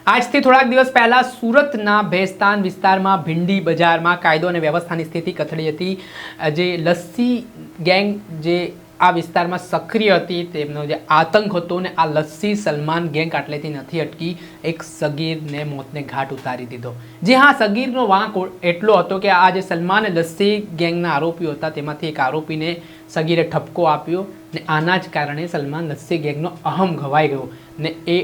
આજથી થોડાક દિવસ પહેલા સુરતના ભેસ્તાન વિસ્તારમાં ભીંડી બજારમાં કાયદો અને વ્યવસ્થાની સ્થિતિ કથળી હતી। જે લસ્સી ગેંગ જે આ વિસ્તારમાં સક્રિય હતી તેમનો જે આતંક હતો ને આ લસ્સી સલમાન ગેંગ આટલેથી નથી અટકી, એક સગીરને મોતને ઘાટ ઉતારી દીધો। જે હા, સગીરનો વાંક એટલો હતો કે આ જે સલમાન લસ્સી ગેંગના આરોપીઓ હતા તેમાંથી એક આરોપીને સગીરે ઠપકો આપ્યો ને આના જ કારણે સલમાન લસ્સી ગેંગનો અહમ ઘવાઈ ગયો ને એ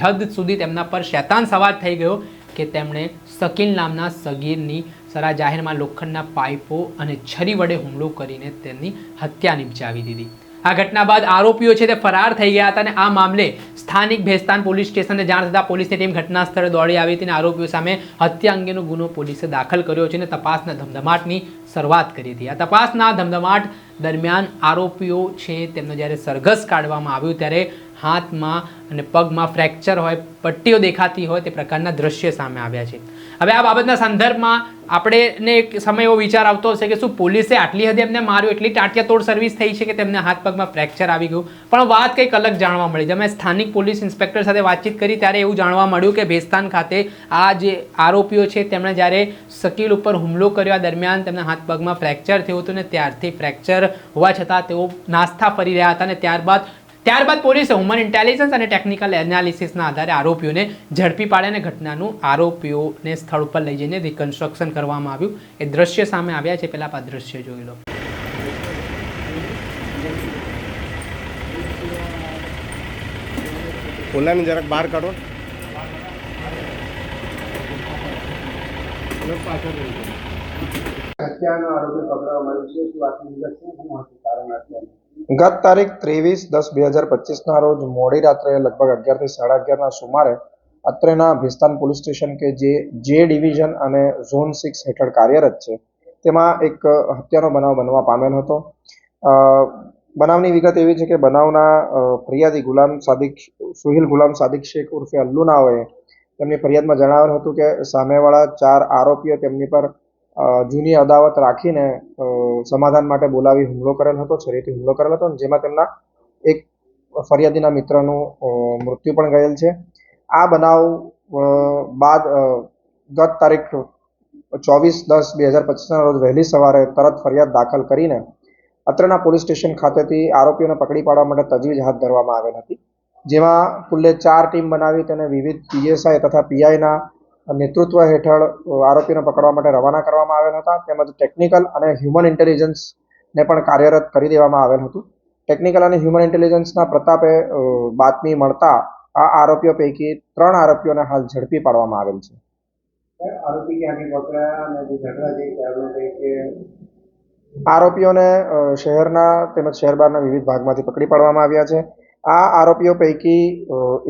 હદ સુધી તેમના પર શૈતાન સવાર થઈ ગયો કે તેમણે શકીલ નામના સગીરની સરા જાહેરમાં લોખંડના પાઇપો અને છરી વડે હુમલો કરીને તેની હત્યા નિપજાવી દીધી। આ ઘટના બાદ આરોપીઓ છે તે ફરાર થઈ ગયા હતા અને આ મામલે સ્થાનિક ભેસ્તાન પોલીસ સ્ટેશનને જાણ થતાં પોલીસની ટીમ ઘટના સ્થળે દોડી આવી હતી અને આરોપીઓ સામે હત્યા અંગેનો ગુનો પોલીસે દાખલ કર્યો છે અને તપાસના ધમધમાટની શરૂઆત કરી હતી। આ તપાસના ધમધમાટ દરમિયાન આરોપીઓ છે તેમનો જ્યારે સરઘસ કાઢવામાં આવ્યું ત્યારે હાથમાં અને પગમાં ફ્રેક્ચર હોય, પટ્ટીઓ દેખાતી હોય તે પ્રકારના દ્રશ્ય સામે આવ્યા છે। હવે આ બાબતના સંદર્ભમાં આપણે એક સમય એવો વિચાર આવતો હશે કે શું પોલીસે આટલી હદે એમને માર્યો, એટલી ટાટિયાતોડ સર્વિસ થઈ છે કે તેમને હાથ પગમાં ફ્રેક્ચર આવી ગયું? પણ વાત કંઈક અલગ જાણવા મળી। અમે સ્થાનિક પોલીસ ઇન્સ્પેક્ટર સાથે વાતચીત કરી ત્યારે એવું જાણવા મળ્યું કે ભેસ્તાન ખાતે આ જે આરોપીઓ છે તેમણે જ્યારે શકીલ ઉપર હુમલો કર્યો આ દરમિયાન તેમના હાથ પગમાં ફ્રેક્ચર થયું હતું ને ત્યારથી ફ્રેક્ચર હોવા છતાં તેઓ નાસ્તા ફરી રહ્યા હતા અને ત્યારબાદ પોલીસે હ્યુમન ઇન્ટેલિજન્સ અને ટેકનિકલ એનાલિસિસના આધારે આરોપીઓને ઝડપી પાડ્યા અને ઘટનાનું આરોપીઓને સ્થળ ઉપર લઈ જઈને રિકન્સ્ટ્રક્શન કરવામાં આવ્યું। એ દ્રશ્ય સામે આવ્યા છે, પહેલા આ દ્રશ્ય જોઈ લો। ઓલાને જરાક બહાર કાઢો। હત્યાનો આરોપી પકડવામાં આવ્યો છે, શું આટલી વિગત છે? શું હતું કારણ હત્યાનું? ગત તારીખ 23/10/2025 રોજ મોડી રાત્રે લગભગ 11 થી 11:30 સુમારે અત્રેના ભેસ્તાન પોલીસ સ્ટેશન કે જે ડિવિઝન અને ઝોન 6 હેઠળ કાર્યરત છે તેમાં એક હત્યાનો બનાવ બનવા પામેલ હતો। બનાવની વિગત એવી છે કે બનાવના ફરિયાદી સુહિલ ગુલામ સાદિક શેખ ઉર્ફે અલ્લુ નાઓએ તેમની ફરિયાદમાં જણાવેલ હતું કે સામેવાળા 4 આરોપીઓ તેમની પર જૂની અદાવત રાખીને સમાધાન માટે બોલાવી હુમલો કરેલ હતો, છરીથી હુમલો કરેલ હતો, જેમાં તેમના એક ફરિયાદીના મિત્રનું મૃત્યુ પણ ગયેલ છે। આ બનાવ બાદ ગત તારીખ 24/10/2025 રોજ વહેલી સવારે તરત ફરિયાદ દાખલ કરીને અત્રેના પોલીસ સ્ટેશન ખાતેથી આરોપીઓને પકડી પાડવા માટે તજવીજ હાથ ધરવામાં આવેલ હતી, જેમાં કુલ્લે 4 ટીમ બનાવી તેને વિવિધ પીએસઆઈ તથા પીઆઈના નેતૃત્વ હેઠળ આરોપીઓને પકડવા માટે રવાના કરવામાં આવેલ હતા। તેમજ ટેકનિકલ અને હ્યુમન ઇન્ટેલિજન્સને પણ કાર્યરત કરી દેવામાં આવેલ હતું। ટેકનિકલ અને હ્યુમન ઇન્ટેલિજન્સના પ્રતાપે બાતમી મળતા આ આરોપીઓ પૈકી 3 આરોપીઓને હાલ ઝડપી પાડવામાં આવેલ છે। આરોપી ક્યાંથી પકડાયા અને જે ઝઘડા છે ત્યારનું કંઈ કે આરોપીઓને શહેરના તેમજ શહેર બહારના વિવિધ ભાગમાંથી પકડી પાડવામાં આવ્યા છે। આ આરોપીઓ પૈકી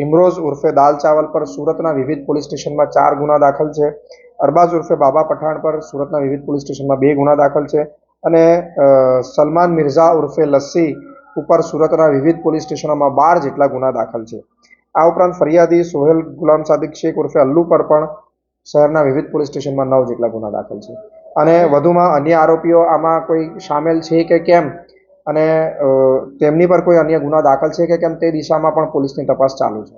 ઇમરોઝ ઉર્ફે દાલ ચાવલ પર સુરતના વિવિધ પોલીસ સ્ટેશનમાં 4 ગુના દાખલ છે। અરબાઝ ઉર્ફે બાબા પઠાણ પર સુરતના વિવિધ પોલીસ સ્ટેશનમાં 2 ગુના દાખલ છે અને સલમાન મિર્ઝા ઉર્ફે લસ્સી ઉપર સુરતના વિવિધ પોલીસ સ્ટેશનોમાં 12 જેટલા ગુના દાખલ છે। આ ઉપરાંત ફરિયાદી સોહેલ ગુલામ સાદિક શેખ ઉર્ફે અલ્લુ પર પણ શહેરના વિવિધ પોલીસ સ્ટેશનમાં 9 જેટલા ગુના દાખલ છે અને વધુમાં અન્ય આરોપીઓ આમાં કોઈ સામેલ છે કે કેમ અને તેમની પર કોઈ અન્ય ગુના દાખલ છે કે કેમ તે દિશામાં પણ પોલીસની તપાસ ચાલુ છે।